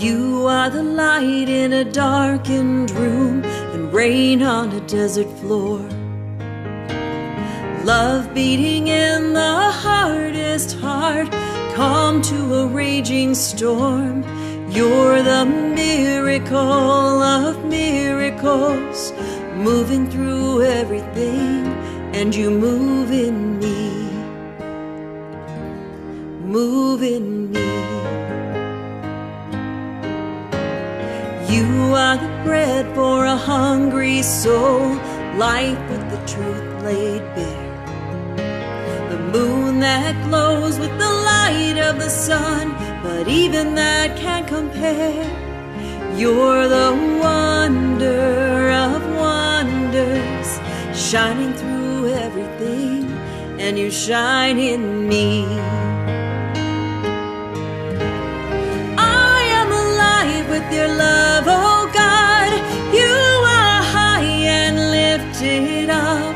You are the light in a darkened room and rain on a desert floor. Love beating in the hardest heart, calm to a raging storm. You're the miracle of miracles, moving through everything, and you move in me, move in me. You are the bread for a hungry soul, life with the truth laid bare. The moon that glows with the light of the sun, but even that can't compare. You're the wonder of wonders, shining through everything, and you shine in me. I am alive with your love, oh God. You are high and lifted up.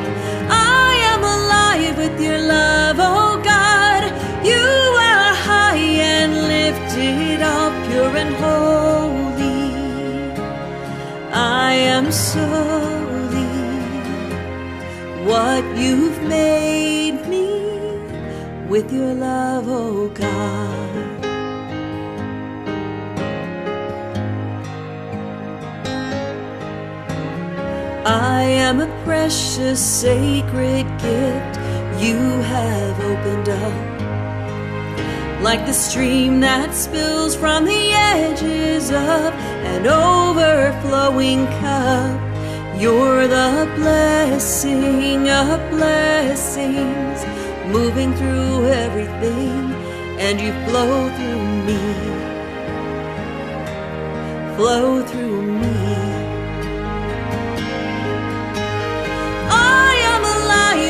I am alive with your love, oh God. You are high and lifted up, pure and holy. I am solely what you've made me with your love, oh God. I am a precious, sacred gift you have opened up, like the stream that spills from the edges of an overflowing cup. You're the blessing of blessings, moving through everything, and you flow through me, flow through me.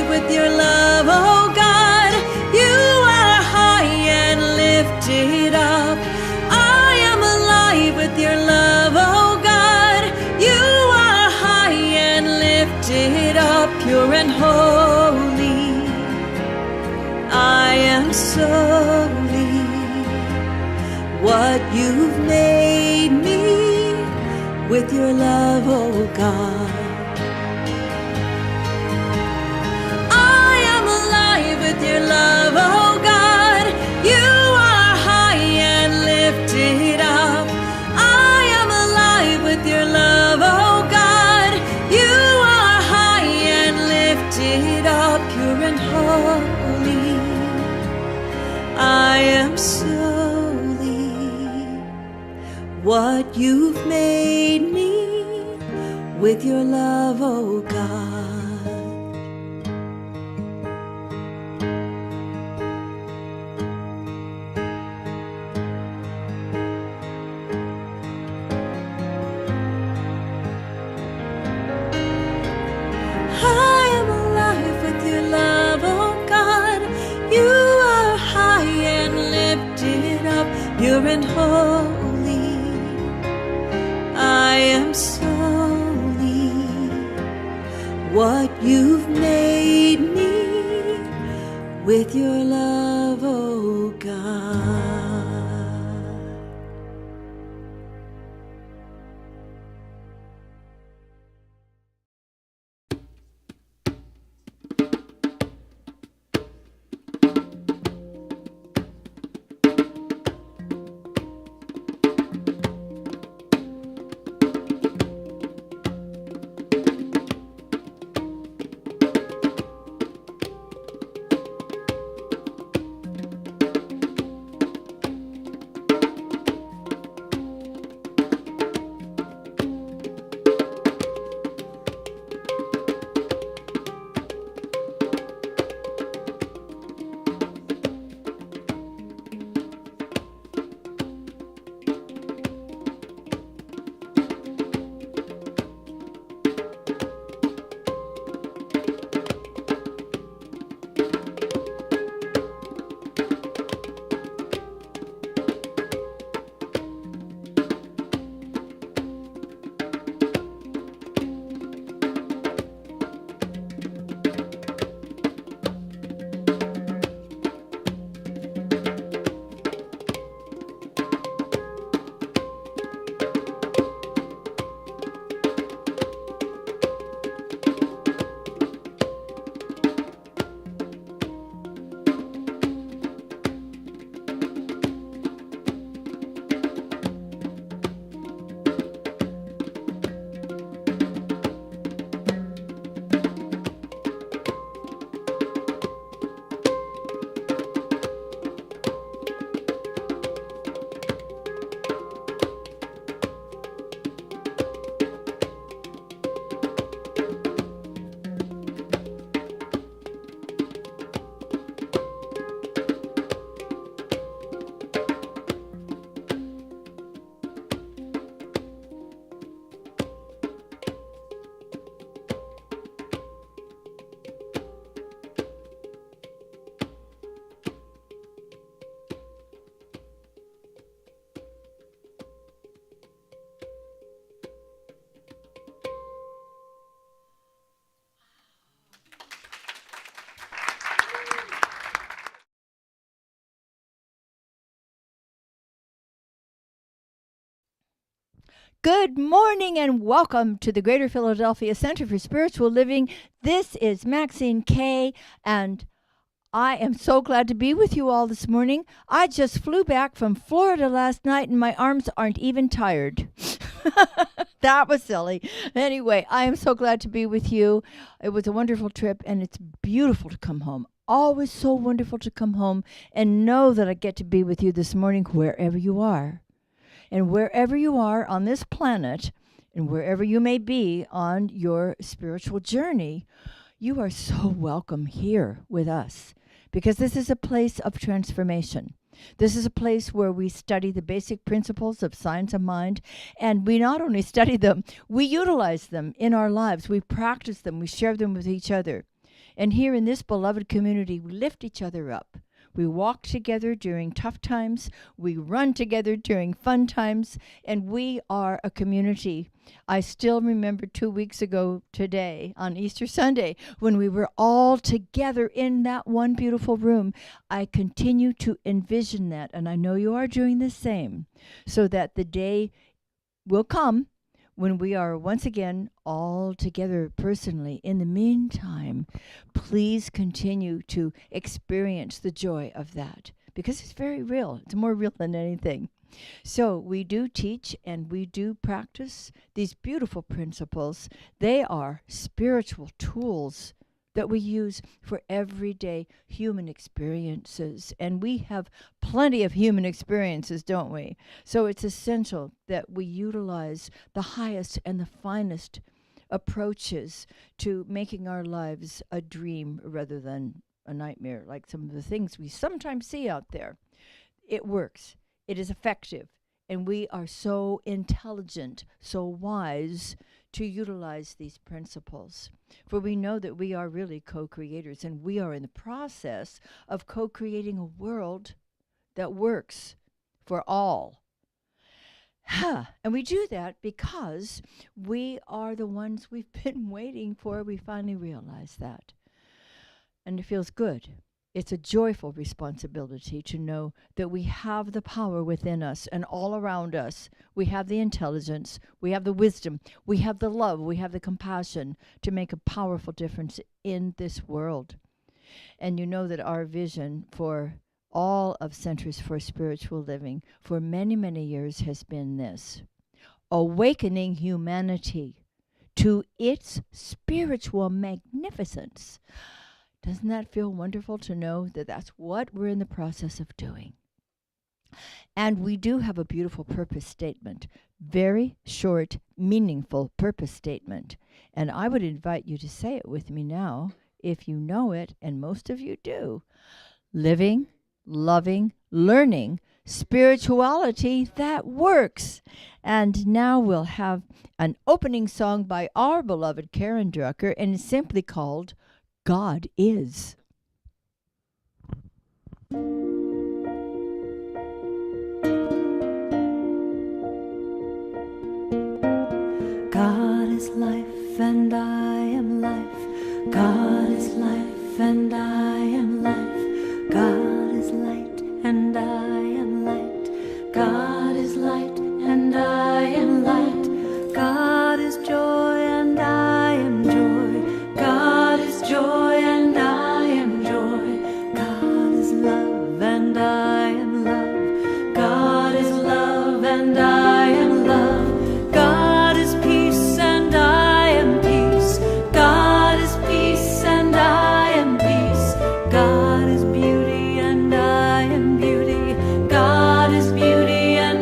With your love, oh God, you are high and lifted up. I am alive with your love, oh God. You are high and lifted up, pure and holy. I am solely what you've made me with your love, oh God. With your love, oh God, you are high and lifted up. I am alive with your love, oh God. You are high and lifted up, pure and holy. I am solely what you've made me with your love, oh God. Pure and holy, I am solely what you've made me with your love, oh God. Good morning and welcome to the Greater Philadelphia Center for Spiritual Living. This is Maxine, Kaye, and I am so glad to be with you all this morning. I just flew back from Florida last night and my arms aren't even tired. That was silly. Anyway, I am so glad to be with you. It was a wonderful trip and it's beautiful to come home. Always so wonderful to come home and know that I get to be with you this morning wherever you are. And wherever you are on this planet, and wherever you may be on your spiritual journey, you are so welcome here with us, because this is a place of transformation. This is a place where we study the basic principles of science of mind, and we not only study them, we utilize them in our lives. We practice them. We share them with each other. And here in this beloved community, we lift each other up. We walk together during tough times. We run together during fun times. And we are a community. I still remember 2 weeks ago today, on Easter Sunday, when we were all together in that one beautiful room. I continue to envision that, and I know you are doing the same, so that the day will come when we are once again all together personally. In the meantime, please continue to experience the joy of that, because it's very real. It's more real than anything. So we do teach and we do practice these beautiful principles. They are spiritual tools that we use for everyday human experiences. And we have plenty of human experiences, don't we? So it's essential that we utilize the highest and the finest approaches to making our lives a dream rather than a nightmare, like some of the things we sometimes see out there. It works. It is effective. And we are so intelligent, so wise to utilize these principles. For we know that we are really co-creators, and we are in the process of co-creating a world that works for all. And we do that because we are the ones we've been waiting for. We finally realize that. And it feels good. It's a joyful responsibility to know that we have the power within us and all around us. We have the intelligence, we have the wisdom, we have the love, we have the compassion to make a powerful difference in this world. And you know that our vision for all of Centers for Spiritual Living for many, many years has been this: awakening humanity to its spiritual magnificence. Doesn't that feel wonderful to know that that's what we're in the process of doing? And we do have a beautiful purpose statement, very short, meaningful purpose statement. And I would invite you to say it with me now, if you know it, and most of you do. Living, loving, learning, spirituality that works. And now we'll have an opening song by our beloved Karen Drucker, and it's simply called God Is. God is life and I am life. God is life and I am life. God is light and I am light. God is light and I am light. God is joy and I am joy. God is joy and I am joy. God is love and I am love. God is love and I am love. God is peace and I am peace. God is peace and I am peace. God is beauty and I am beauty. God is beauty and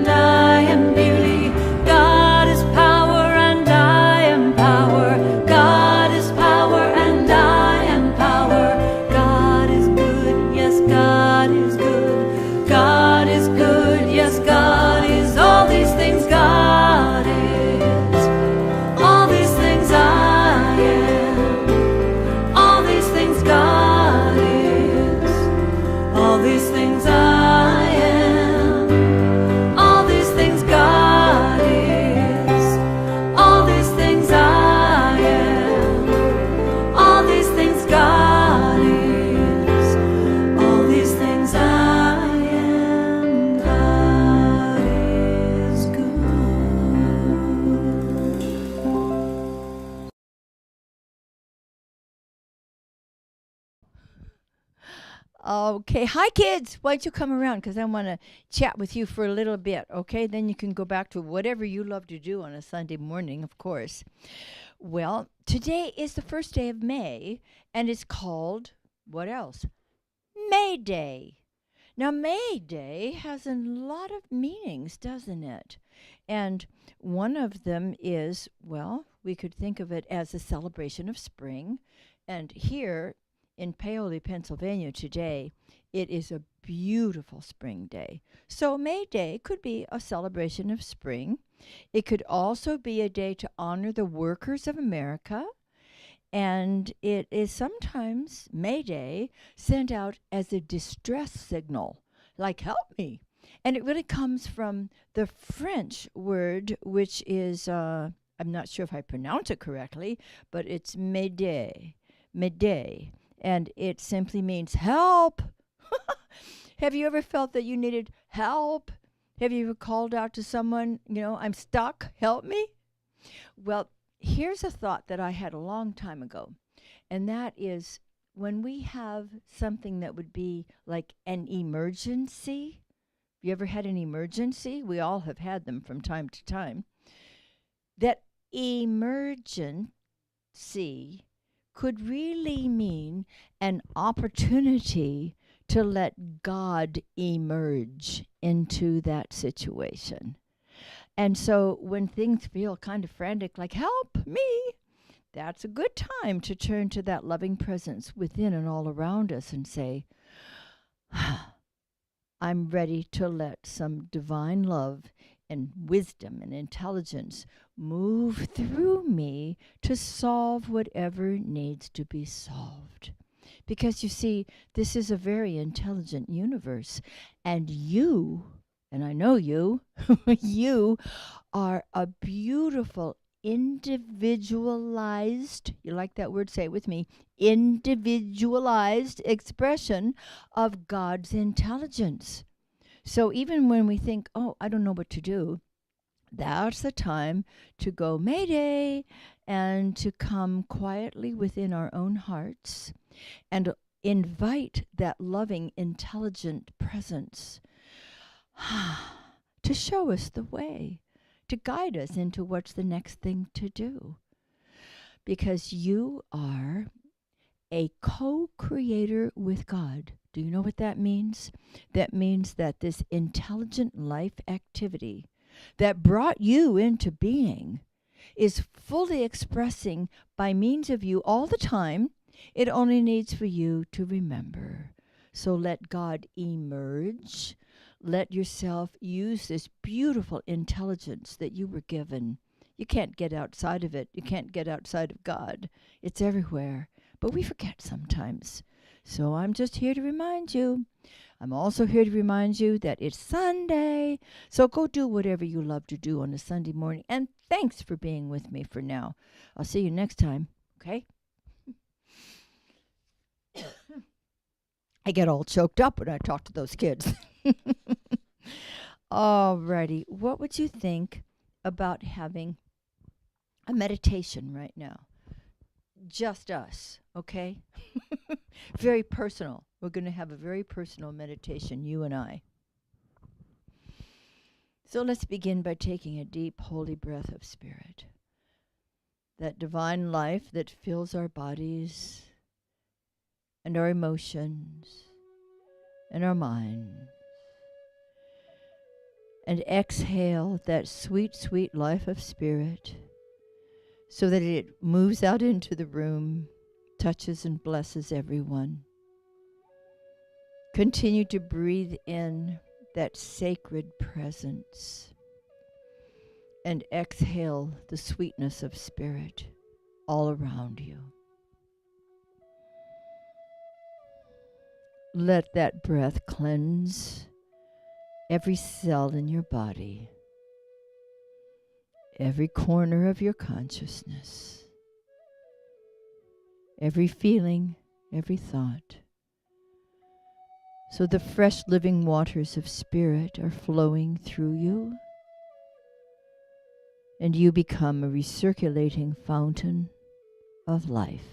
Okay. Hi, kids. Why don't you come around? Because I want to chat with you for a little bit, okay? Then you can go back to whatever you love to do on a Sunday morning, of course. Well, today is the first day of May, and it's called, what else? May Day. Now, May Day has a lot of meanings, doesn't it? And one of them is, well, we could think of it as a celebration of spring. And here in Paoli, Pennsylvania today, it is a beautiful spring day. So May Day could be a celebration of spring. It could also be a day to honor the workers of America. And it is sometimes, May Day, sent out as a distress signal, like, help me. And it really comes from the French word, which is, I'm not sure if I pronounce it correctly, but it's Médée, Médée. And it simply means help. Have you ever felt that you needed help? Have you ever called out to someone, I'm stuck, help me? Well, here's a thought that I had a long time ago, and that is when we have something that would be like an emergency. You ever had an emergency? We all have had them from time to time. That emergency could really mean an opportunity to let God emerge into that situation. And so when things feel kind of frantic, like, help me, that's a good time to turn to that loving presence within and all around us and say, I'm ready to let some divine love and wisdom and intelligence move through me to solve whatever needs to be solved. Because you see, this is a very intelligent universe, and you, and I know you, you are a beautiful, individualized, you like that word, say it with me, individualized expression of God's intelligence. So even when we think, oh, I don't know what to do, that's the time to go Mayday and to come quietly within our own hearts and invite that loving, intelligent presence to show us the way, to guide us into what's the next thing to do. Because you are a co-creator with God. Do you know what that means? That means that this intelligent life activity that brought you into being is fully expressing by means of you all the time. It only needs for you to remember. So let God emerge. Let yourself use this beautiful intelligence that you were given. You can't get outside of it. You can't get outside of God. It's everywhere. But we forget sometimes. So I'm just here to remind you. I'm also here to remind you that it's Sunday. So go do whatever you love to do on a Sunday morning. And thanks for being with me for now. I'll see you next time. Okay? I get all choked up when I talk to those kids. Alrighty. What would you think about having a meditation right now? Just us, okay? Very personal. We're going to have a very personal meditation, you and I. So let's begin by taking a deep, holy breath of spirit. That divine life that fills our bodies and our emotions and our minds. And exhale that sweet, sweet life of spirit so that it moves out into the room, touches and blesses everyone. Continue to breathe in that sacred presence and exhale the sweetness of spirit all around you. Let that breath cleanse every cell in your body, every corner of your consciousness, every feeling, every thought. So the fresh living waters of spirit are flowing through you, and you become a recirculating fountain of life.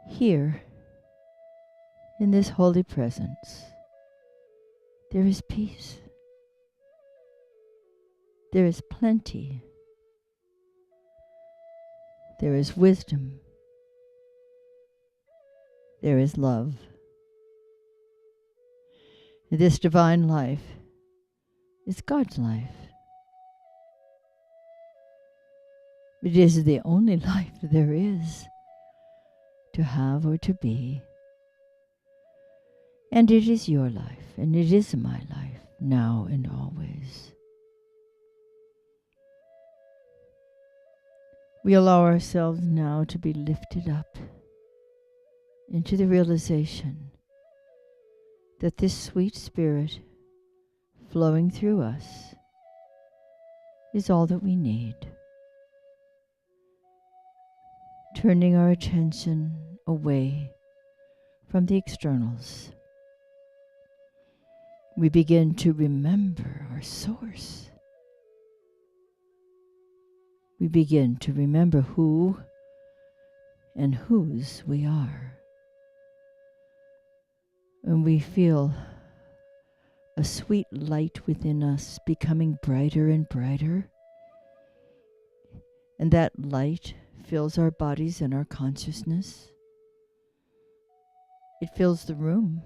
Here, in this holy presence, there is peace. There is plenty. There is wisdom. There is love. This divine life is God's life. It is the only life there is to have or to be. And it is your life, and it is my life, now and always. We allow ourselves now to be lifted up into the realization that this sweet spirit flowing through us is all that we need. Turning our attention away from the externals, we begin to remember our source. We begin to remember who and whose we are. And we feel a sweet light within us becoming brighter and brighter. And that light fills our bodies and our consciousness. It fills the room.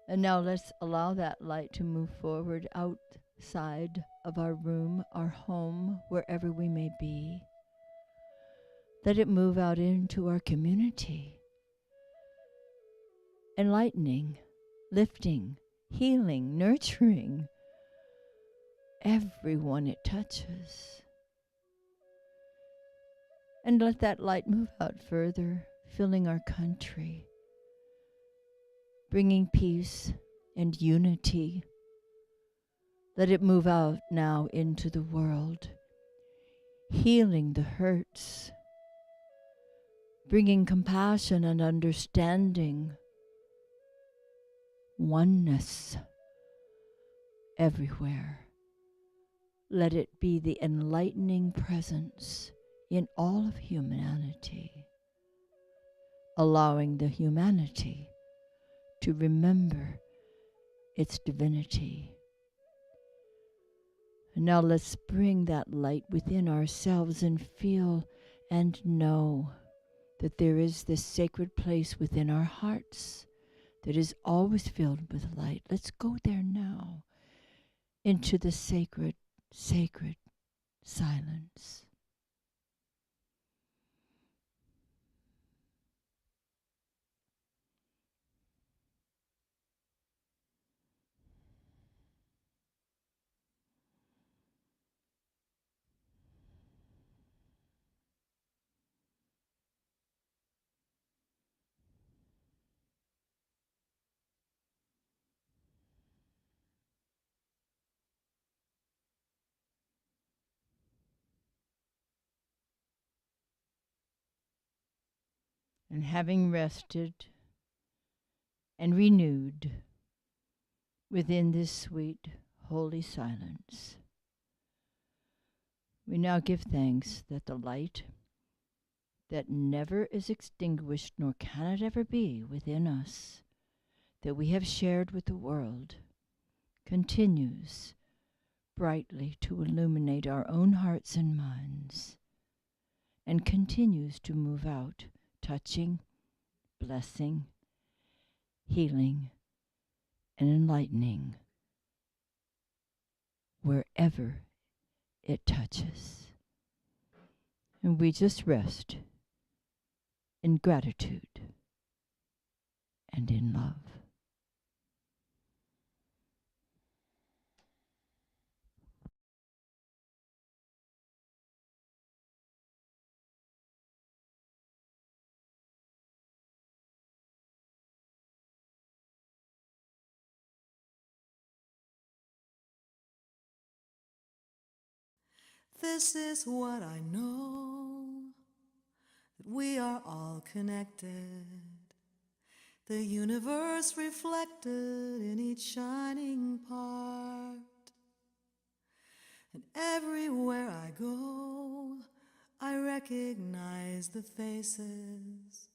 And now let's allow that light to move forward outside of our room, our home, wherever we may be. Let it move out into our community, enlightening, lifting, healing, nurturing everyone it touches. And let that light move out further, filling our country, bringing peace and unity. Let it move out now into the world, healing the hurts, bringing compassion and understanding, oneness everywhere. Let it be the enlightening presence in all of humanity, allowing the humanity to remember its divinity. And now let's bring that light within ourselves and feel and know that there is this sacred place within our hearts that is always filled with light. Let's go there now into the sacred, sacred silence. And having rested and renewed within this sweet, holy silence, we now give thanks that the light that never is extinguished nor can it ever be within us, that we have shared with the world, continues brightly to illuminate our own hearts and minds, and continues to move out, touching, blessing, healing, and enlightening wherever it touches. And we just rest in gratitude and in love. This is what I know, that we are all connected, the universe reflected in each shining part. And everywhere I go, I recognize the faces,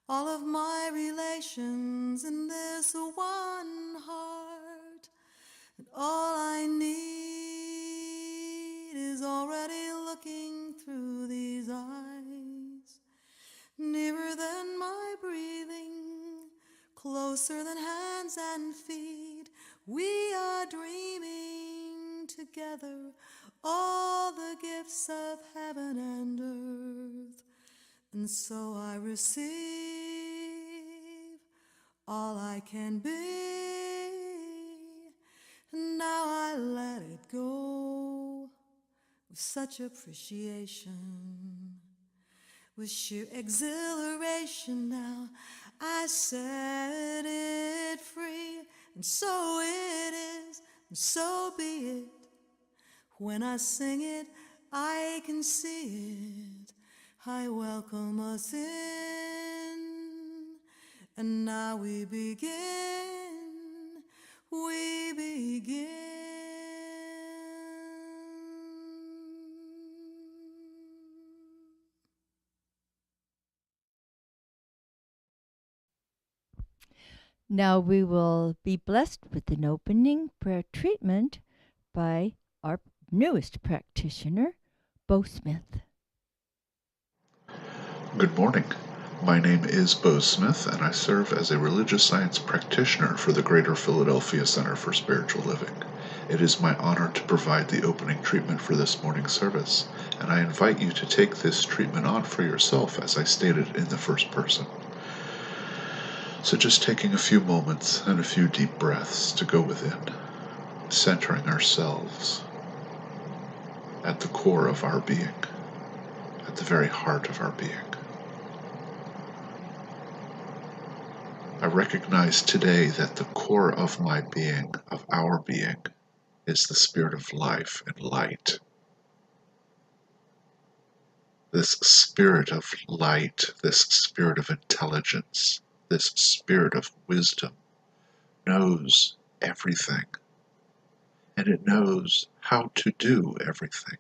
all of my relations in this one heart. And all I need is already looking through these eyes, nearer than my breathing, closer than hands and feet. We are dreaming together all the gifts of heaven and earth. And so I receive all I can be, and now I let it go with such appreciation, with sheer exhilaration. Now I set it free, and so it is, and so be it. When I sing it, I can see it. I welcome us in, and now we begin, we begin. Now we will be blessed with an opening prayer treatment by our newest practitioner, Bo Smith. Good morning. My name is Bo Smith, and I serve as a religious science practitioner for the Greater Philadelphia Center for Spiritual Living. It is my honor to provide the opening treatment for this morning's service, and I invite you to take this treatment on for yourself as I stated in the first person. So just taking a few moments and a few deep breaths to go within, centering ourselves at the core of our being, at the very heart of our being. I recognize today that the core of my being, of our being, is the spirit of life and light. This spirit of light, this spirit of intelligence, this spirit of wisdom knows everything, and it knows how to do everything.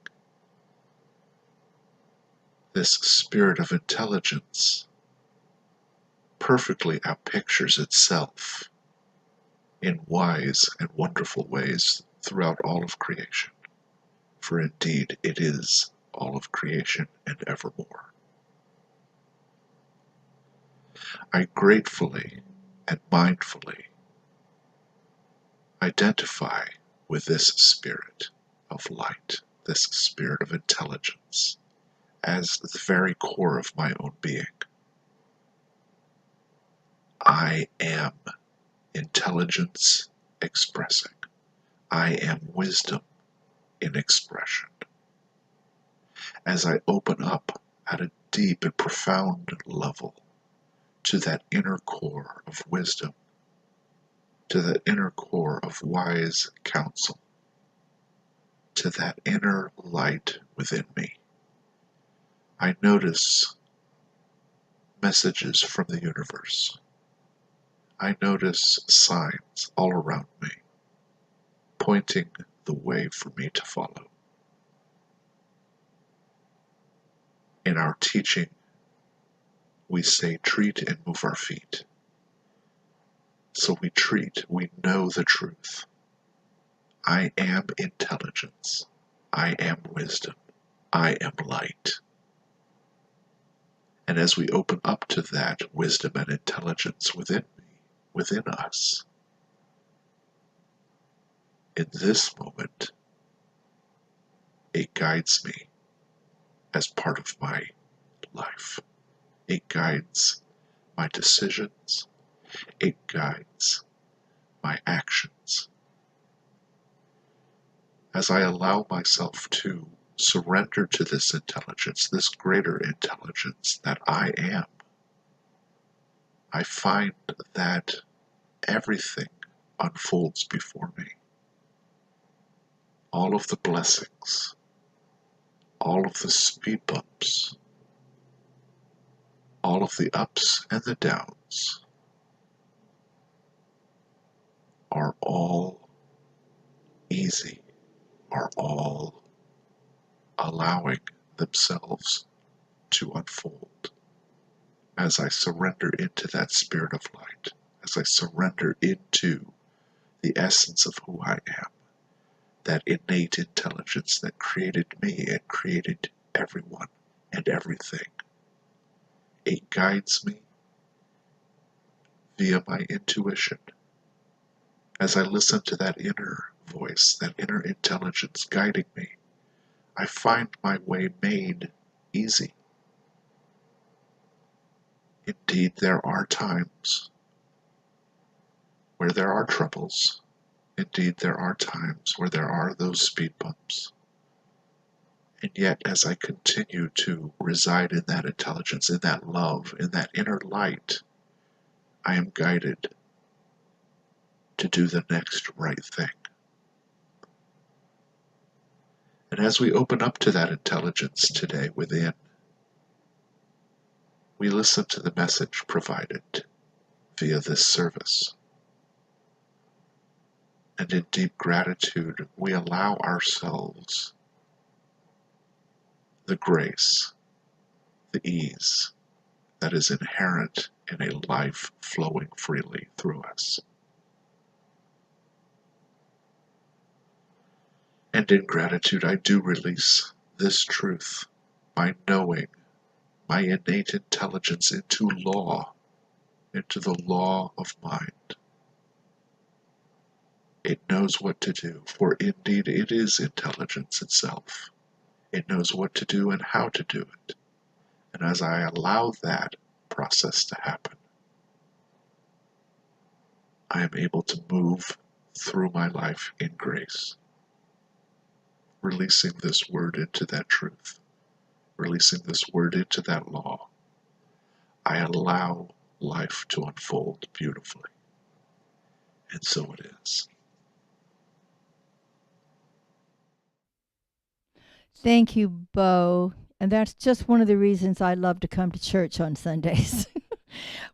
This spirit of intelligence perfectly outpictures itself in wise and wonderful ways throughout all of creation, for indeed it is all of creation and evermore. I gratefully and mindfully identify with this spirit of light, this spirit of intelligence, as the very core of my own being. I am intelligence expressing. I am wisdom in expression. As I open up at a deep and profound level to that inner core of wisdom, to that inner core of wise counsel, to that inner light within me, I notice messages from the universe. I notice signs all around me, pointing the way for me to follow. In our teaching, we say treat and move our feet. So we treat, we know the truth. I am intelligence. I am wisdom. I am light. And as we open up to that wisdom and intelligence within me, within us, in this moment, it guides me as part of my life. It guides my decisions. It guides my actions. As I allow myself to surrender to this intelligence, this greater intelligence that I am, I find that everything unfolds before me. All of the blessings, all of the speed bumps, all of the ups and the downs are all easy, are all allowing themselves to unfold. As I surrender into that spirit of light, as I surrender into the essence of who I am, that innate intelligence that created me and created everyone and everything, it guides me via my intuition. As I listen to that inner voice, that inner intelligence guiding me, I find my way made easy. Indeed, there are times where there are troubles. Indeed, there are times where there are those speed bumps. And yet, as I continue to reside in that intelligence, in that love, in that inner light, I am guided to do the next right thing. And as we open up to that intelligence today within, we listen to the message provided via this service. And in deep gratitude, we allow ourselves the grace, the ease that is inherent in a life flowing freely through us. And in gratitude, I do release this truth, my knowing, my innate intelligence into law, into the law of mind. It knows what to do, for indeed it is intelligence itself. It knows what to do and how to do it. And as I allow that process to happen, I am able to move through my life in grace, releasing this word into that truth, releasing this word into that law. I allow life to unfold beautifully. And so it is. Thank you, Bo. And that's just one of the reasons I love to come to church on Sundays.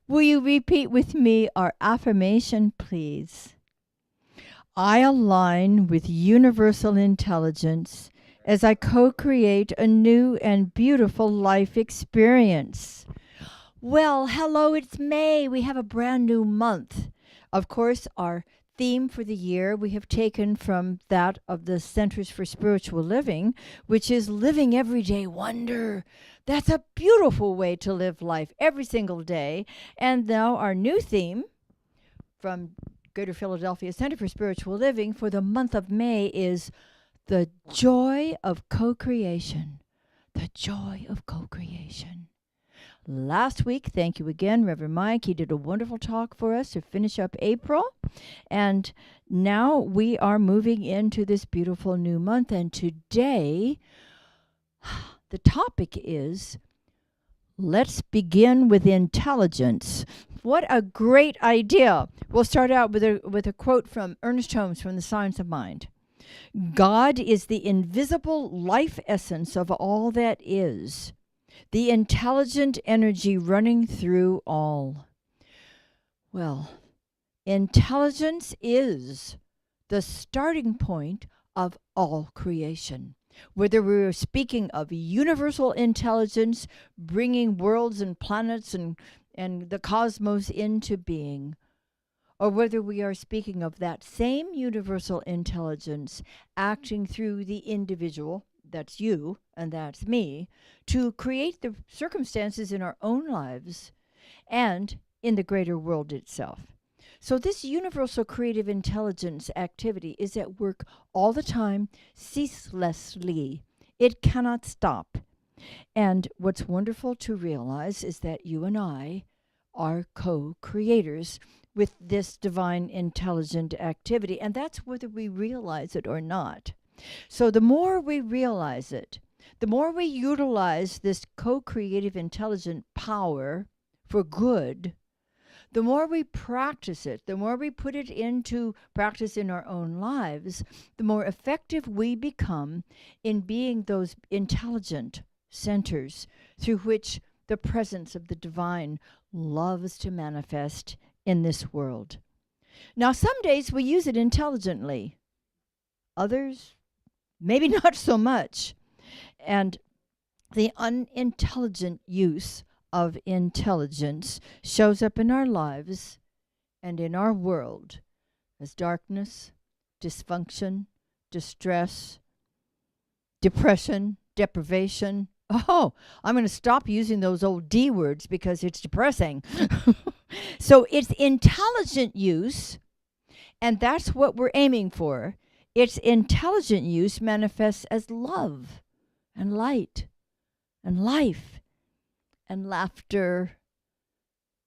Will you repeat with me our affirmation, please? I align with universal intelligence as I co-create a new and beautiful life experience. Well, hello, it's May. We have a brand new month. Of course, our theme for the year we have taken from that of the Centers for Spiritual Living, which is living everyday wonder. That's a beautiful way to live life every single day. And now our new theme from Greater Philadelphia Center for Spiritual Living for the month of May is the joy of co-creation. The joy of co-creation. Last week, thank you again, Reverend Mike. He did a wonderful talk for us to finish up April. And now we are moving into this beautiful new month. And today, the topic is, let's begin with intelligence. What a great idea. We'll start out with a quote from Ernest Holmes from The Science of Mind. God is the invisible life essence of all that is, the intelligent energy running through all. Well, intelligence is the starting point of all creation. Whether we're speaking of universal intelligence, bringing worlds and planets and the cosmos into being, or whether we are speaking of that same universal intelligence acting through the individual, that's you and that's me, to create the circumstances in our own lives and in the greater world itself. So this universal creative intelligence activity is at work all the time, ceaselessly. It cannot stop. And what's wonderful to realize is that you and I are co-creators with this divine intelligent activity, and that's whether we realize it or not. So the more we realize it, the more we utilize this co-creative intelligent power for good, the more we practice it, the more we put it into practice in our own lives, the more effective we become in being those intelligent centers through which the presence of the divine loves to manifest in this world. Now, some days we use it intelligently. Others, maybe not so much. And The unintelligent use of intelligence shows up in our lives and in our world as darkness, dysfunction, distress, depression, deprivation. Oh, I'm going to stop using those old D words because it's depressing. So it's intelligent use, and that's what we're aiming for. Its intelligent use manifests as love and light and life and laughter.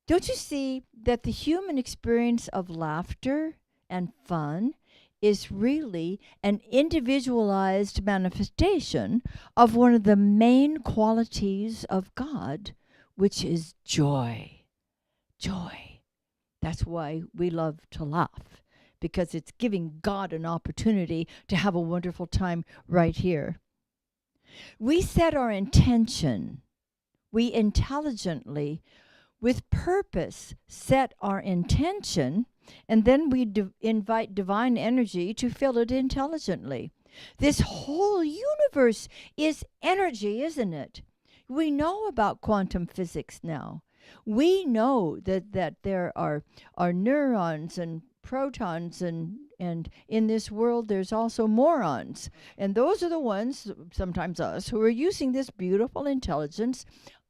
Don't you see that the human experience of laughter and fun is really an individualized manifestation of one of the main qualities of God, which is joy. Joy. That's why we love to laugh, because it's giving God an opportunity to have a wonderful time right here. We set our intention. We intelligently, with purpose, set our intention, and then we invite divine energy to fill it intelligently. This whole universe is energy, isn't it? We know about quantum physics now. We know that there are neurons and protons, and in this world there's also morons. And those are the ones, sometimes us, who are using this beautiful intelligence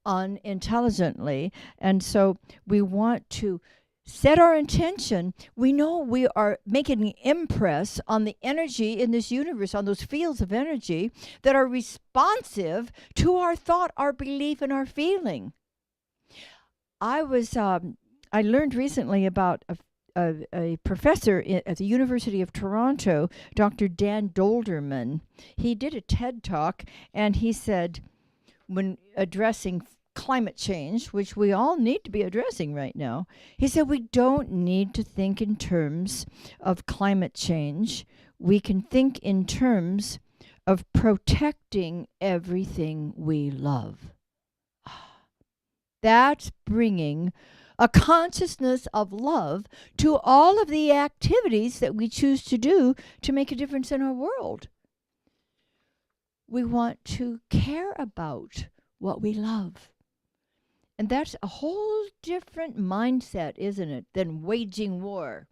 unintelligently. And so we want to set our intention. We know we are making an impress on the energy in this universe, on those fields of energy that are responsive to our thought, our belief, and our feeling. I learned recently about a professor at the University of Toronto, Dr. Dan Dolderman. He did a TED Talk, and he said, when addressing climate change, which we all need to be addressing right now, he said we don't need to think in terms of climate change. We can think in terms of protecting everything we love. That's bringing a consciousness of love to all of the activities that we choose to do to make a difference in our world. We want to care about what we love. And that's a whole different mindset, isn't it, than waging war.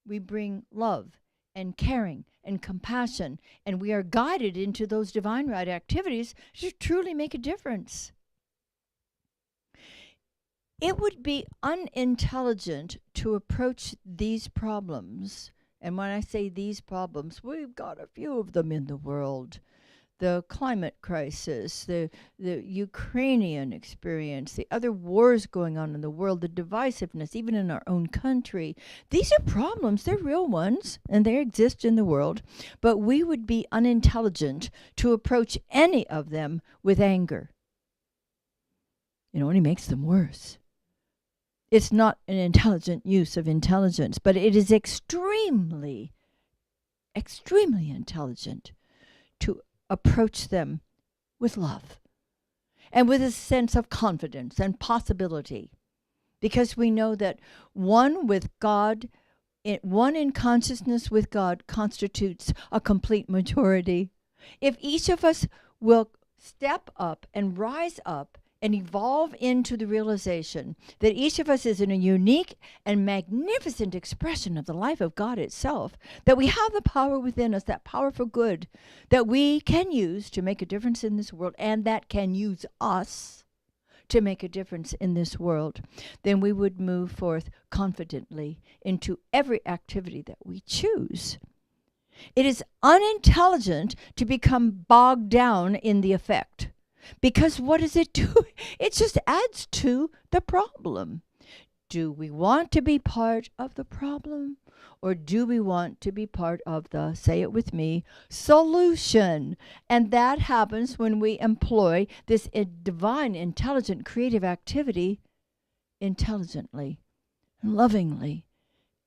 We bring love and caring and compassion, and we are guided into those divine right activities to truly make a difference. It would be unintelligent to approach these problems. And when I say these problems, we've got a few of them in the world. The climate crisis, the Ukrainian experience, the other wars going on in the world, the divisiveness, even in our own country. These are problems. They're real ones, and they exist in the world. But we would be unintelligent to approach any of them with anger. It only makes them worse. It's not an intelligent use of intelligence, but it is extremely, extremely intelligent to approach them with love and with a sense of confidence and possibility, because we know that one with God, one in consciousness with God constitutes a complete majority. If each of us will step up and rise up and evolve into the realization that each of us is in a unique and magnificent expression of the life of God itself, that we have the power within us, that power for good, that we can use to make a difference in this world, and that can use us to make a difference in this world, then we would move forth confidently into every activity that we choose. It is unintelligent to become bogged down in the effect. Because what does it do? It just adds to the problem. Do we want to be part of the problem, or do we want to be part of the, say it with me, solution? And that happens when we employ this divine, intelligent, creative activity intelligently, lovingly,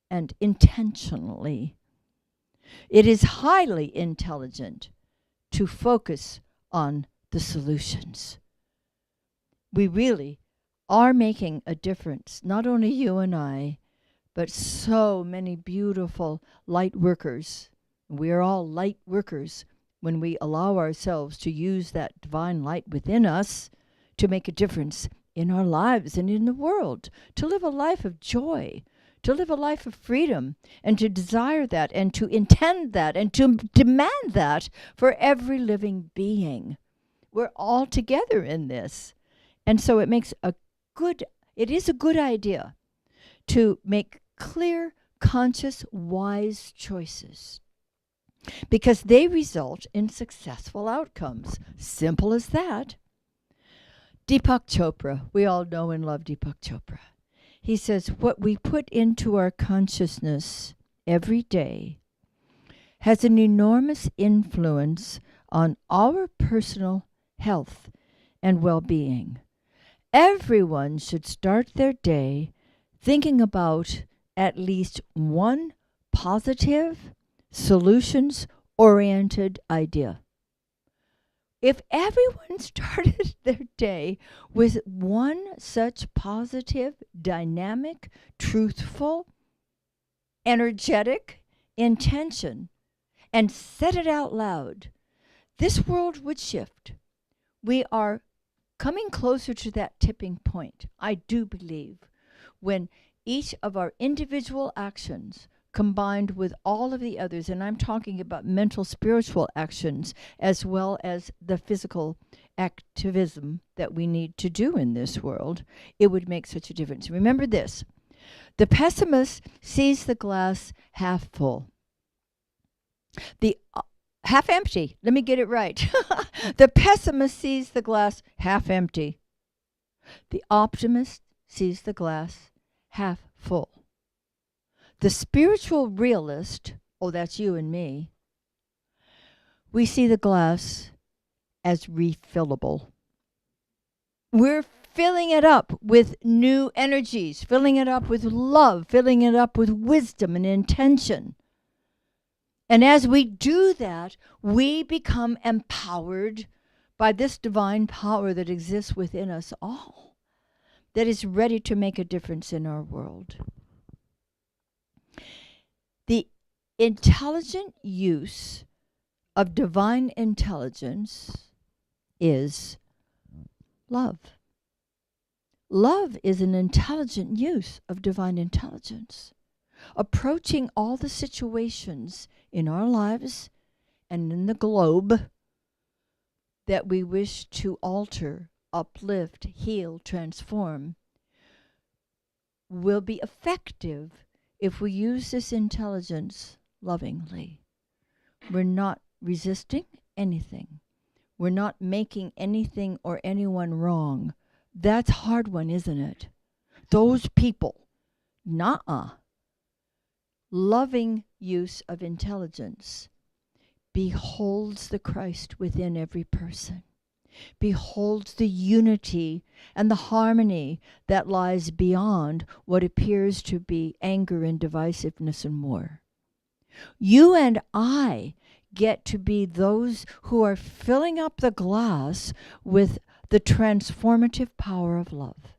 and intentionally. It is highly intelligent to focus on the solutions. We really are making a difference, not only you and I, but so many beautiful light workers. We are all light workers when we allow ourselves to use that divine light within us to make a difference in our lives and in the world, to live a life of joy, to live a life of freedom, and to desire that, and to intend that, and to demand that for every living being. We're all together in this. And so it is a good idea to make clear, conscious, wise choices, because they result in successful outcomes. Simple as that. Deepak Chopra, we all know and love Deepak Chopra. He says, what we put into our consciousness every day has an enormous influence on our personal health and well-being. Everyone should start their day thinking about at least one positive, solutions-oriented idea. If everyone started their day with one such positive, dynamic, truthful, energetic intention and said it out loud, this world would shift. We are coming closer to that tipping point, I do believe, when each of our individual actions combined with all of the others, and I'm talking about mental, spiritual actions, as well as the physical activism that we need to do in this world, it would make such a difference. Remember this, the pessimist sees the glass half full. The half empty, let me get it right. The pessimist sees the glass half empty. The optimist sees the glass half full. The spiritual realist, oh, that's you and me, we see the glass as refillable. We're filling it up with new energies, filling it up with love, filling it up with wisdom and intention. And as we do that, we become empowered by this divine power that exists within us all, that is ready to make a difference in our world. The intelligent use of divine intelligence is love. Love is an intelligent use of divine intelligence, approaching all the situations in our lives and in the globe that we wish to alter, uplift, heal, transform, will be effective if we use this intelligence lovingly. We're not resisting anything. We're not making anything or anyone wrong. That's a hard one, isn't it? Those people, loving use of intelligence beholds the Christ within every person, beholds the unity and the harmony that lies beyond what appears to be anger and divisiveness and war. You and I get to be those who are filling up the glass with the transformative power of love.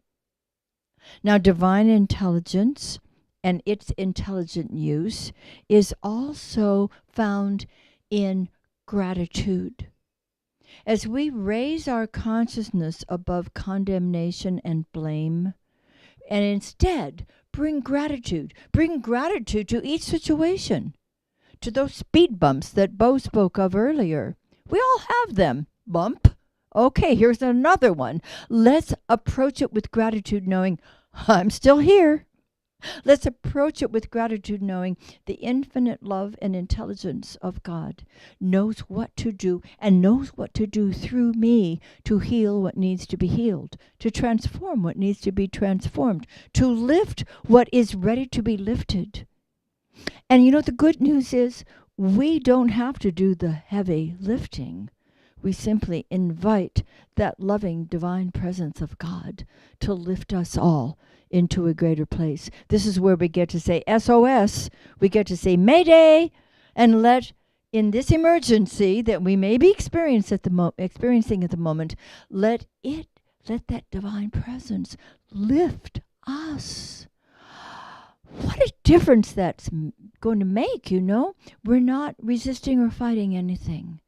Now, divine intelligence and its intelligent use is also found in gratitude. As we raise our consciousness above condemnation and blame, and instead bring gratitude to each situation, to those speed bumps that Bo spoke of earlier. We all have them. Bump. Okay, here's another one. Let's approach it with gratitude, knowing I'm still here. Let's approach it with gratitude, knowing the infinite love and intelligence of God knows what to do and knows what to do through me to heal what needs to be healed, to transform what needs to be transformed, to lift what is ready to be lifted. And you know, the good news is we don't have to do the heavy lifting. We simply invite that loving divine presence of God to lift us all into a greater place. This is where we get to say SOS, we get to say Mayday, and let, in this emergency that we may be experiencing at the moment, let that divine presence lift us. What a difference that's going to make, you know. We're not resisting or fighting anything.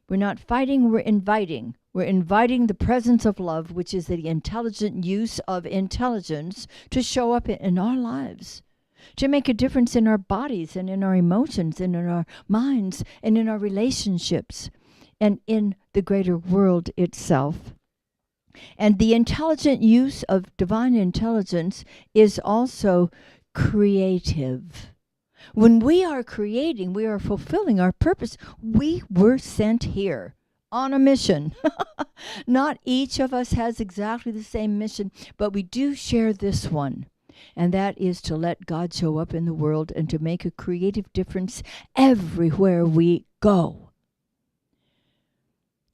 We're not fighting, we're inviting. We're inviting the presence of love, which is the intelligent use of intelligence, to show up in our lives, to make a difference in our bodies and in our emotions and in our minds and in our relationships and in the greater world itself. And the intelligent use of divine intelligence is also creative. When we are creating, we are fulfilling our purpose. We were sent here on a mission. Not each of us has exactly the same mission, but we do share this one. And that is to let God show up in the world and to make a creative difference everywhere we go.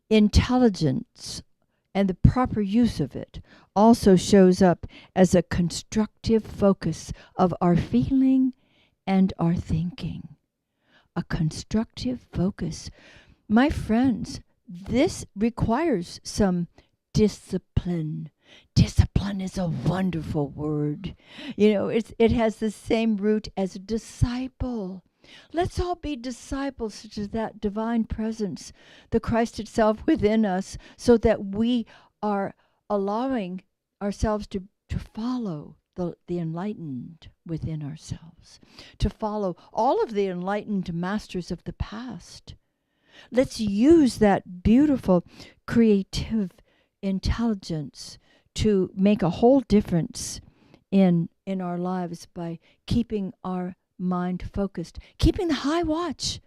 Intelligence and the proper use of it also shows up as a constructive focus of our feeling and our thinking. A constructive focus. My friends, this requires some discipline. Discipline is a wonderful word. You know, it has the same root as disciple. Let's all be disciples to that divine presence, the Christ itself within us, so that we are allowing ourselves to follow the enlightened within ourselves, to follow all of the enlightened masters of the past. Let's use that beautiful creative intelligence to make a whole difference in our lives by keeping our mind focused, keeping the high watch,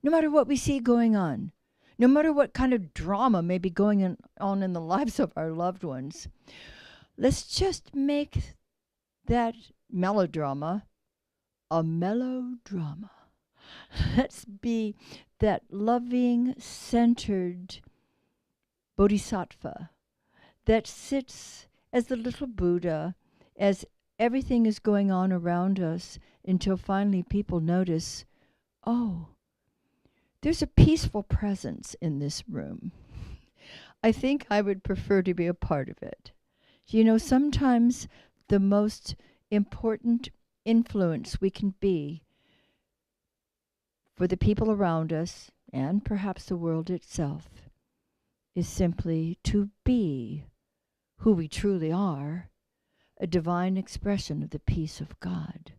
no matter what we see going on, no matter what kind of drama may be going on in the lives of our loved ones. Let's just make that melodrama a melodrama. Let's be that loving, centered bodhisattva that sits as the little Buddha as everything is going on around us until finally people notice, oh, there's a peaceful presence in this room. I think I would prefer to be a part of it. You know, sometimes the most important influence we can be for the people around us and perhaps the world itself is simply to be who we truly are, a divine expression of the peace of God.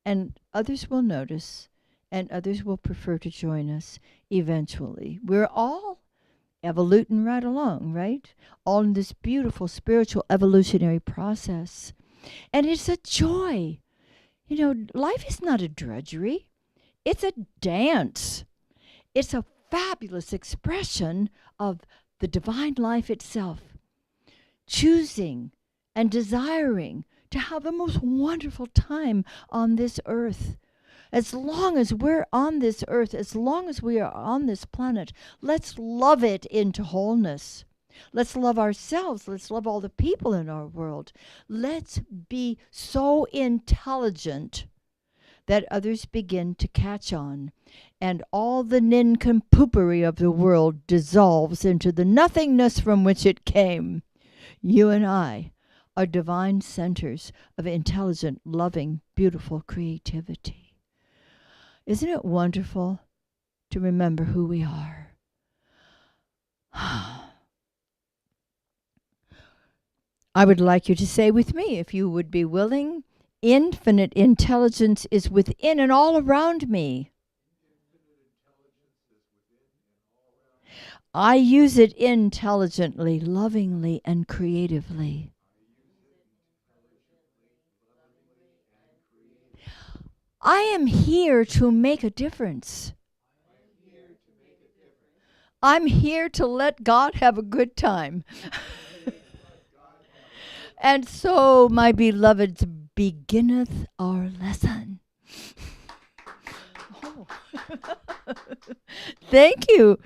And others will notice, and others will prefer to join us eventually. We're all evoluting right along, right? All in this beautiful spiritual evolutionary process. And it's a joy. You know, life is not a drudgery. It's a dance. It's a fabulous expression of the divine life itself, choosing and desiring to have the most wonderful time on this earth. As long as we're on this earth, as long as we are on this planet, let's love it into wholeness. Let's love ourselves. Let's love all the people in our world. Let's be so intelligent that others begin to catch on, and all the nincompoopery of the world dissolves into the nothingness from which it came. You and I are divine centers of intelligent, loving, beautiful creativity. Isn't it wonderful to remember who we are? I would like you to say with me, if you would be willing, infinite intelligence is within and all around me. I use it intelligently, lovingly, and creatively. I am here to make a difference. I'm here to let God have a good time. And so, my beloveds, beginneth our lesson. Oh. Thank you.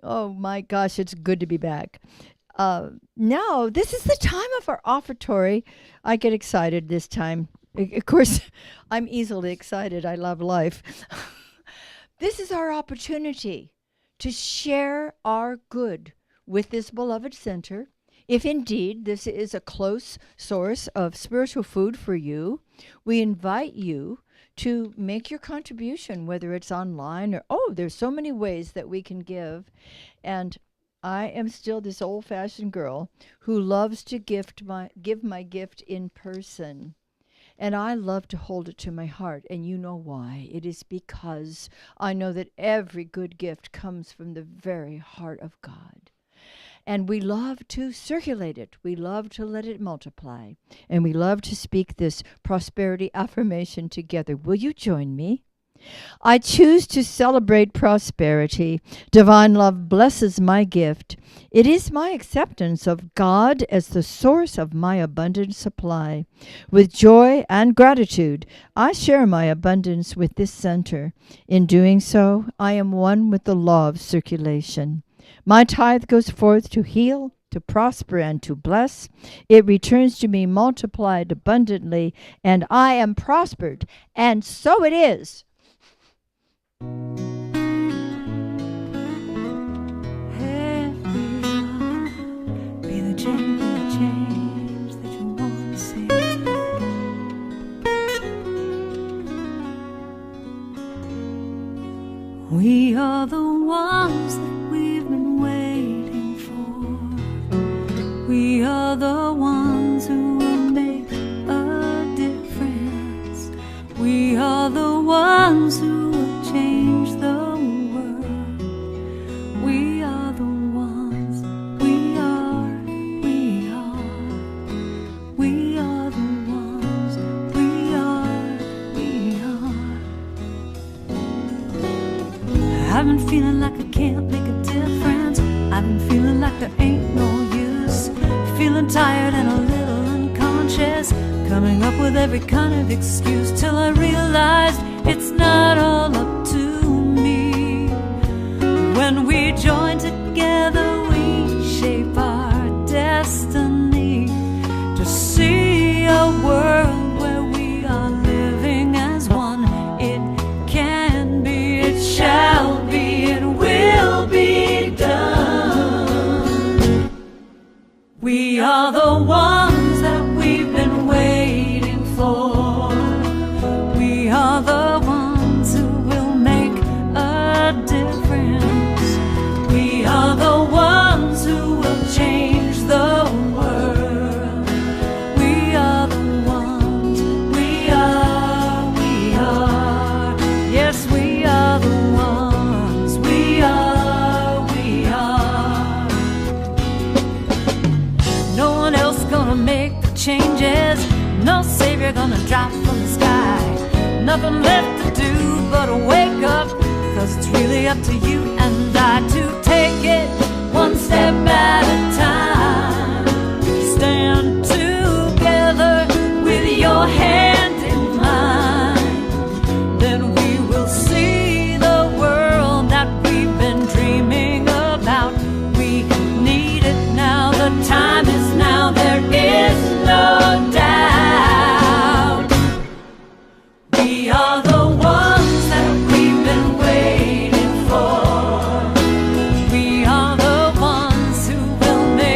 Oh my gosh, it's good to be back. Now, this is the time of our offertory. I get excited this time. Of course, I'm easily excited. I love life. This is our opportunity to share our good with this beloved center. If indeed this is a close source of spiritual food for you, we invite you to make your contribution, whether it's online or, there's so many ways that we can give. And I am still this old-fashioned girl who loves to give my gift in person. And I love to hold it to my heart. And you know why? It is because I know that every good gift comes from the very heart of God. And we love to circulate it. We love to let it multiply. And we love to speak this prosperity affirmation together. Will you join me? I choose to celebrate prosperity. Divine love blesses my gift. It is my acceptance of God as the source of my abundant supply. With joy and gratitude, I share my abundance with this center. In doing so, I am one with the law of circulation. My tithe goes forth to heal, to prosper, and to bless. It returns to me multiplied abundantly, and I am prospered. And so it is. Be the change that you want to see. We are the ones that we've been waiting for. We are the ones who will make a difference. We are the ones who will change the world. We are the ones. We are the ones. We are. I've been feeling like I can't make a difference. I've been feeling like there ain't no use. Feeling tired and a little unconscious. Coming up with every kind of excuse till I realized it's not all up to me. When we join together, we shape our destiny to see a world where we are living as one. It can be, it shall be, it will be done. We are the ones that we've been waiting for. We are the ones who will make a difference. We are the ones who will change the world. We are the ones. We are. Yes, we are the ones. We are. No one else gonna make the changes. No savior gonna drop from the sky. Nothing left to do but wake up, 'cause it's really up to you and I to take it one step at a time. Stand together with your hand in mine. Then we will see the world that we've been dreaming about. We need it now, the time is now, there is no doubt. We are the ones that we've been waiting for. We are the ones who will make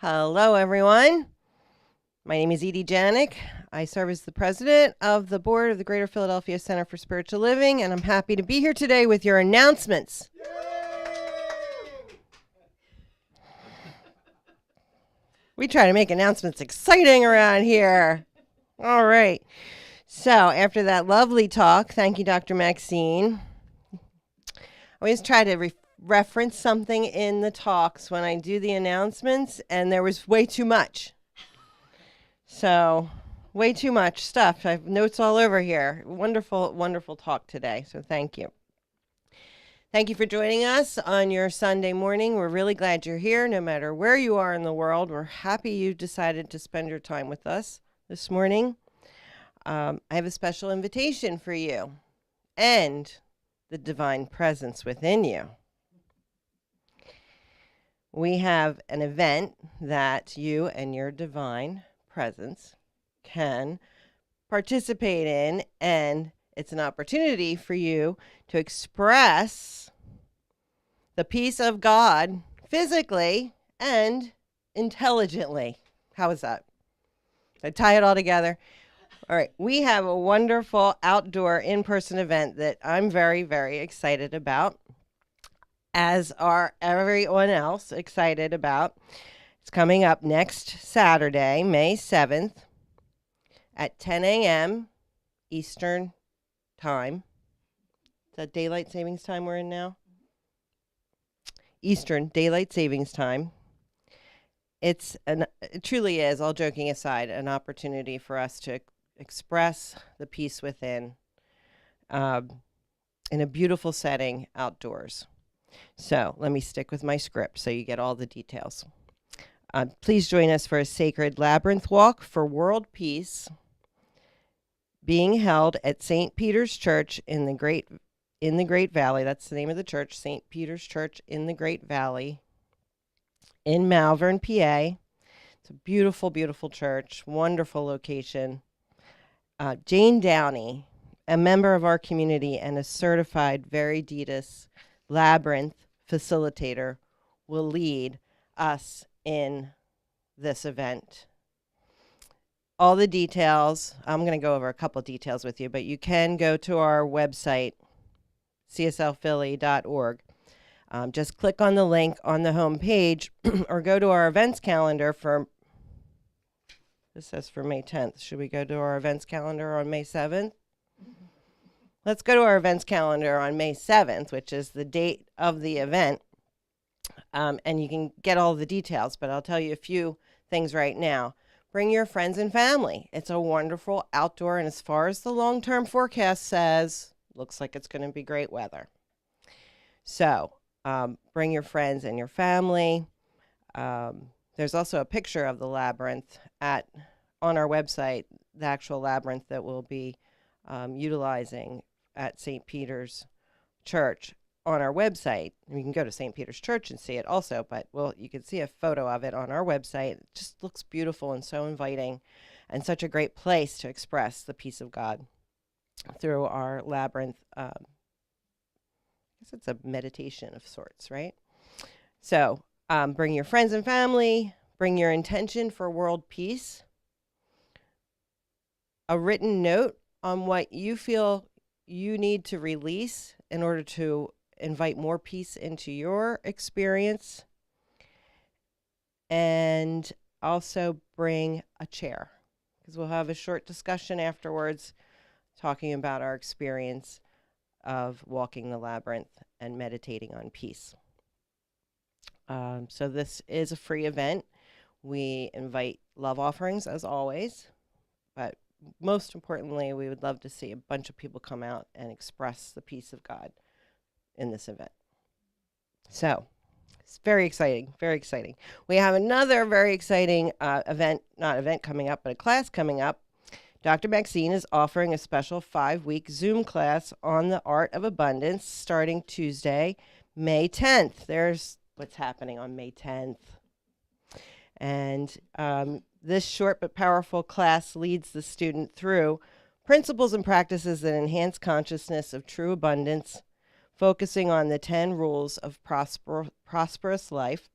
Hello, everyone. My name is Edie Janik. I serve as the president of the board of the Greater Philadelphia Center for Spiritual Living, and I'm happy to be here today with your announcements. We try to make announcements exciting around here. All right. So after that lovely talk, thank you, Dr. Maxine. I always try to reference something in the talks when I do the announcements, and there was way too much. So way too much stuff. I have notes all over here. Wonderful, wonderful talk today. So thank you. Thank you for joining us on your Sunday morning. We're really glad you're here, no matter where you are in the world. We're happy you decided to spend your time with us this morning. I have a special invitation for you and the divine presence within you. We have an event that you and your divine presence can participate in, and it's an opportunity for you to express the peace of God physically and intelligently. How is that? I tie it all together. All right, we have a wonderful outdoor in-person event that I'm very, very excited about, as are everyone else excited about. It's coming up next Saturday, May 7th at 10 a.m. Eastern Time. Is that daylight savings time we're in now? Eastern Daylight Savings Time. It truly is, all joking aside, an opportunity for us to express the peace within in a beautiful setting outdoors. So let me stick with my script so you get all the details. Please join us for a sacred labyrinth walk for world peace being held at St. Peter's Church in the Great Valley. That's the name of the church, St. Peter's Church in the Great Valley in Malvern, PA. It's a beautiful, beautiful church, wonderful location. Jane Downey, a member of our community and a certified Veriditas Labyrinth facilitator, will lead us in this event. All the details, I'm going to go over a couple details with you, but you can go to our website, cslphilly.org. Just click on the link on the home page or go to our events calendar for, this says for May 10th. Should we go to our events calendar on May 7th? Let's go to our events calendar on May 7th, which is the date of the event. And you can get all the details, but I'll tell you a few things right now. Bring your friends and family. It's a wonderful outdoor, and as far as the long-term forecast says, looks like it's going to be great weather. So bring your friends and your family. There's also a picture of the labyrinth on our website, the actual labyrinth that we'll be utilizing at St. Peter's Church on our website. You can go to St. Peter's Church and see it also, but you can see a photo of it on our website. It just looks beautiful and so inviting and such a great place to express the peace of God through our labyrinth. I guess it's a meditation of sorts, right? So bring your friends and family, bring your intention for world peace, a written note on what you feel you need to release in order to invite more peace into your experience, and also bring a chair, because we'll have a short discussion afterwards talking about our experience of walking the labyrinth and meditating on peace. So this is a free event. We invite love offerings as always, but most importantly, we would love to see a bunch of people come out and express the peace of God in this event. So it's very exciting, very exciting. We have another very exciting not event coming up, but a class coming up. Dr. Maxine is offering a special 5-week Zoom class on the art of abundance starting Tuesday, May 10th. There's what's happening on May 10th. And this short but powerful class leads the student through principles and practices that enhance consciousness of true abundance, focusing on the 10 rules of prosperous life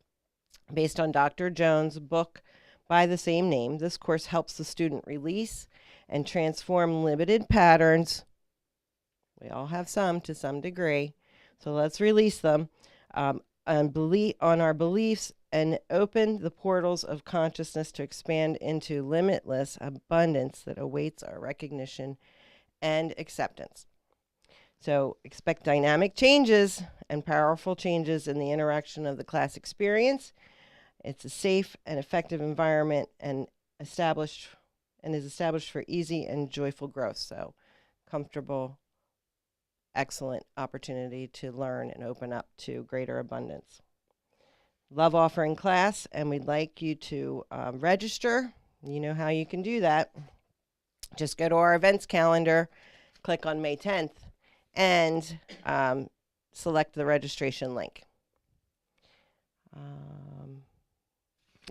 Based on Dr. Jones' book by the same name, this course helps the student release and transform limited patterns. We all have some to some degree, so let's release them on our beliefs and open the portals of consciousness to expand into limitless abundance that awaits our recognition and acceptance. So expect dynamic changes and powerful changes in the interaction of the class experience. It's a safe and effective environment and is established for easy and joyful growth. So comfortable, excellent opportunity to learn and open up to greater abundance. Love offering class, and we'd like you to register. You know how you can do that. Just go to our events calendar, click on May 10th, and select the registration link.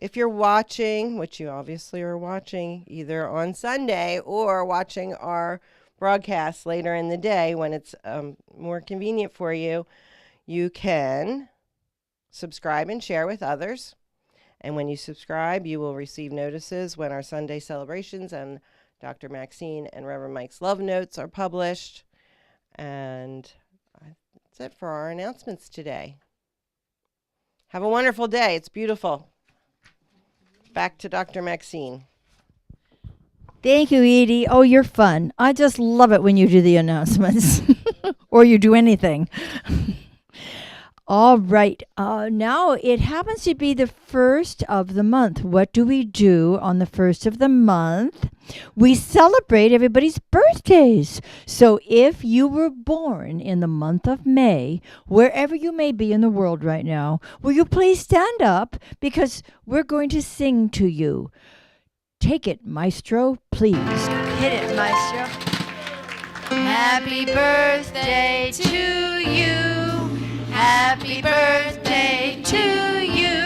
If you're watching, which you obviously are watching either on Sunday or watching our broadcast later in the day when it's more convenient for you, you can subscribe and share with others. And when you subscribe, you will receive notices when our Sunday celebrations and Dr. Maxine and Reverend Mike's Love Notes are published. And that's it for our announcements today. Have a wonderful day. It's beautiful. Back to Dr. Maxine. Thank you, Edie. Oh, you're fun. I just love it when you do the announcements or you do anything. All right. Now it happens to be the first of the month. What do we do on the first of the month? We celebrate everybody's birthdays. So if you were born in the month of May, wherever you may be in the world right now, will you please stand up because we're going to sing to you. Take it, maestro, please. Hit it, maestro. Happy birthday to you. Happy birthday to you.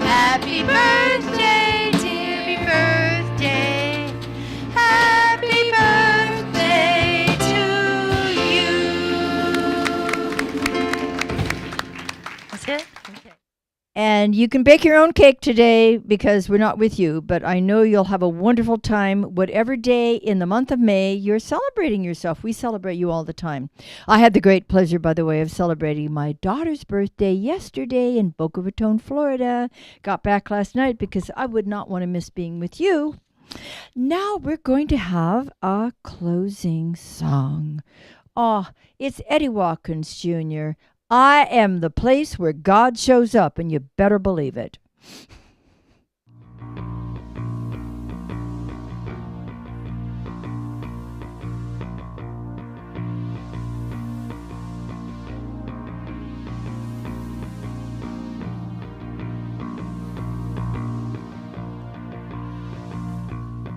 Happy birthday, dear birthday. Happy birthday to you. That's it? Okay. And you can bake your own cake today because we're not with you, but I know you'll have a wonderful time. Whatever day in the month of May you're celebrating yourself, we celebrate you all the time. I had the great pleasure, by the way, of celebrating my daughter's birthday yesterday in Boca Raton, Florida. Got back last night because I would not want to miss being with you. Now we're going to have a closing song. Oh, it's Eddie Watkins Jr., I am the place where God shows up, and you better believe it.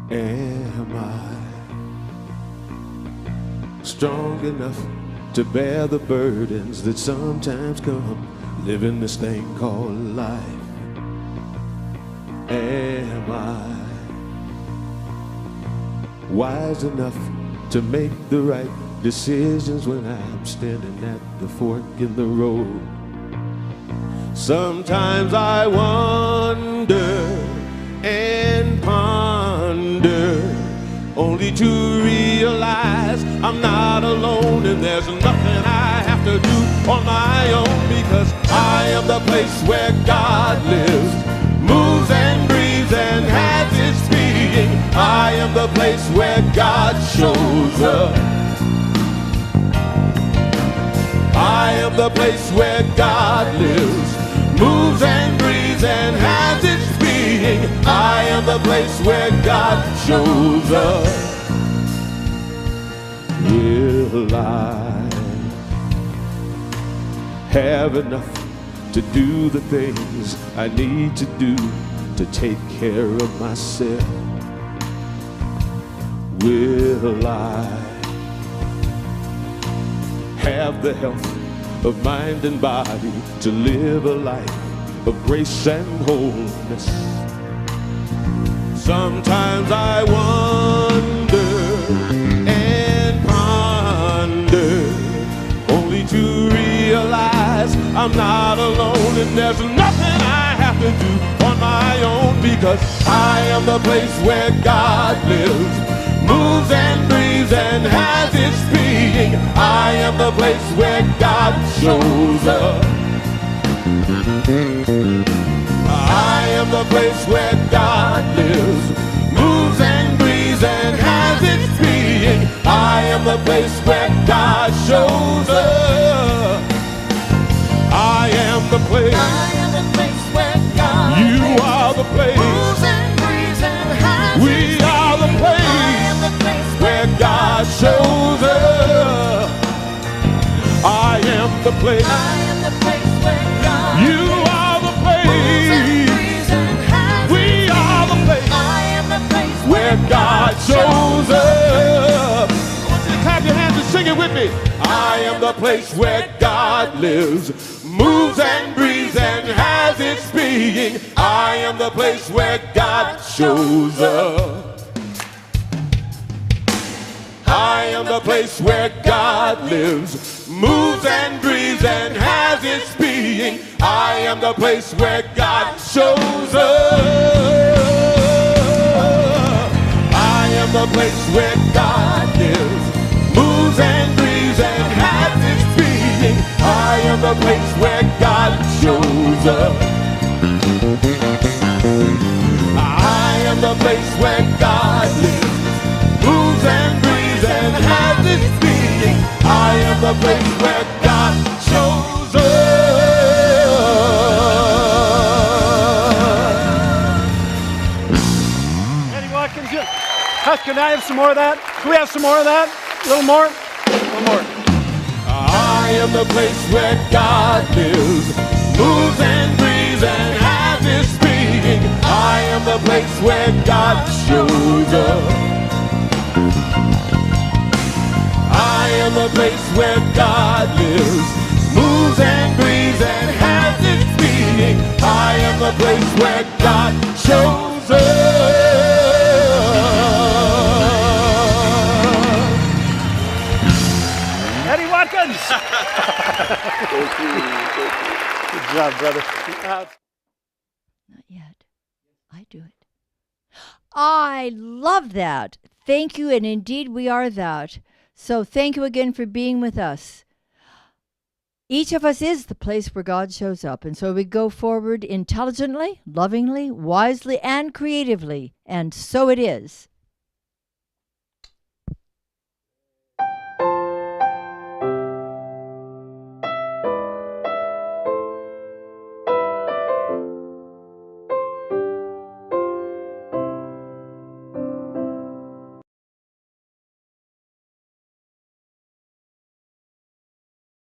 Am I strong enough to bear the burdens that sometimes come living this thing called life? Am I wise enough to make the right decisions when I'm standing at the fork in the road? Sometimes I wonder and ponder, only to realize I'm not alone, and there's nothing I have to do on my own, because I am the place where God lives, moves and breathes and has its being. I am the place where God shows up. I am the place where God lives, moves and breathes and has its being. I am the place where God shows up. Will I have enough to do the things I need to do to take care of myself? Will I have the health of mind and body to live a life of grace and wholeness? Sometimes I wonder and ponder, only to realize I'm not alone, and there's nothing I have to to do on my own, because I am the place where God lives, moves and breathes and has its being. I am the place where God shows up. I am the place where God lives, moves and breathes and has its being. I am the place where God shows up. I am the place. I am the place where God You lives, are the place. moves and breathes and has We its are the being. place I am the place where God shows up. I am the place. I am the place where God You are the moves and place. breathes and has We its are the being. place I am the place where God shows up. I want you to clap your hands and sing it with me. I am the place where God lives, moves and breathes and has its being. I am the place where God shows up. I am the place where God lives, moves and breathes and has its being. I am the place where God shows up. I am the place where God lives, moves and breathes and has its being. I am the place where God shows up. I am the place where God lives, moves and breathes and has its being. I am the place where God shows up. Eddie Watkins, can I have some more of that? Can we have some more of that? A little more? A little more. I am the place where God lives, moves and breathes and has its being. I am the place where God shows up. I am the place where God lives, moves and breathes and has its being. I am the place where God shows up. Eddie Watkins! Good job, brother. Not yet. I do it. I love that. Thank you, and indeed we are that. So thank you again for being with us. Each of us is the place where God shows up, and so we go forward intelligently, lovingly, wisely, and creatively, and so it is.